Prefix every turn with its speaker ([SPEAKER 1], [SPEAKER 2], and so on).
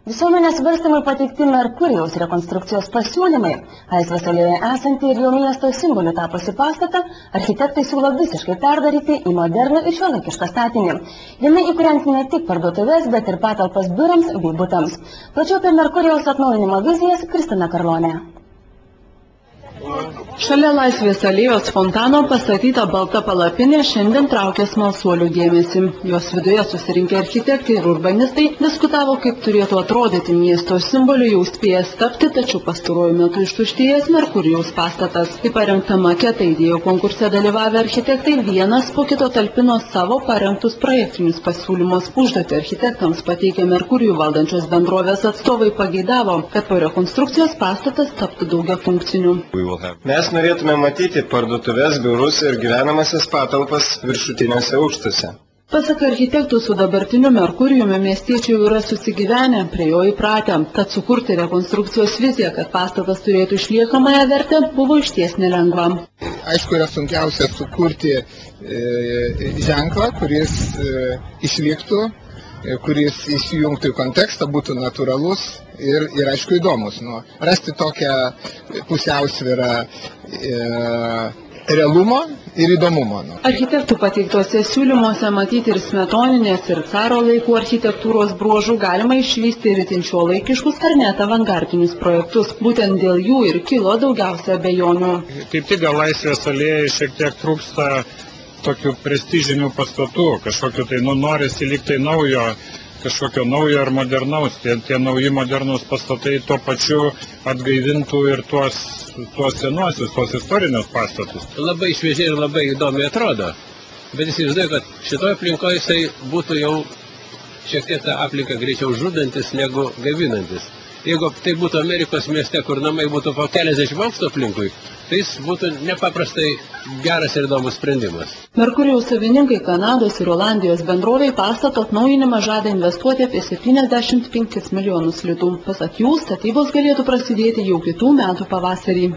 [SPEAKER 1] Visuomenės svarstymai pateikti Merkurijaus rekonstrukcijos pasiūlymai. Laisvės alėjoje esantį ir jau miesto simboliu tapusi pastatą architektai siūlo visiškai perdaryti į modernų ir šiuolaikišką statinį. Jame įkuriant ne tik parduotuvės, bet ir patalpas biurams bei butams. Plačiau apie Merkurijaus atnaujinimo vizijas Kristina Karlonė.
[SPEAKER 2] Šalia Laisvės alėjos fontano pastatyta balta palapinė šiandien traukia smalsuolių dėmesį. Jos viduje susirinkę architektai ir urbanistai diskutavo, kaip turėtų atrodyti miesto simboliu jau spėjęs tapti, tačiau pastaruoju metu ištuštėjęs Merkurijaus pastatas. Kaip parengta maketą idėjų konkurse dalyvavę architektai vienas po kito talpino savo parengtus projektinius pasiūlymus. Užduotį architektams pateikę Merkurijų valdančios bendrovės atstovai pageidavo, kad po rekonstrukcijos pastatas taptų daugiafunkciniu.
[SPEAKER 3] Mes norėtume matyti parduotuvės, biurus ir gyvenamasias patalpas viršutiniuose aukštuose.
[SPEAKER 2] Pasak architektų, su dabartiniu Merkurijumi miestiečiai yra susigyvenę, prie jo įpratę. Tad sukurti rekonstrukcijos viziją, kad pastatas turėtų išliekamąją vertę, buvo išties nelengva.
[SPEAKER 4] Aišku, yra sunkiausia sukurti ženklą, kuris išliktų, kuris įsijungtų į kontekstą, būtų natūralus ir aišku įdomus. Rasti tokią pusiausvyrą realumo ir įdomumo.
[SPEAKER 2] Architektų pateiktose siūlymuose matyti ir smetoninės, ir caro laikų architektūros bruožų, galima išvysti ir itin šiuolaikiškus ar net avangardinius projektus. Būtent dėl jų ir kilo daugiausia abejonių.
[SPEAKER 5] Kaip tik gal Laisvės alėjai šiek tiek trūksta tokių prestižinių pastatų, kažkokio tai norisi lyg tai naujo, kažkokio naujo ir modernaus. Tie nauji modernus pastatai tuo pačiu atgaivintų ir tuos senuosius, tuos istorinius pastatus.
[SPEAKER 6] Labai šviežiai ir labai įdomiai atrodo, bet įsivaizduoju, kad šitoje aplinkoje jisai būtų jau šiek tiek tą aplinką greičiau žudantis negu gavinantis. Jeigu tai būtų Amerikos mieste, kur namai būtų po keliasdešimt aukštų aplinkui, tai jis būtų nepaprastai geras ir įdomus sprendimas.
[SPEAKER 2] Merkurijaus savininkai Kanados ir Olandijos bendrovei pastato atnaujinimą žada investuoti apie 75 milijonus litų. Pasak jų, statybos galėtų prasidėti jau kitų metų pavasarį.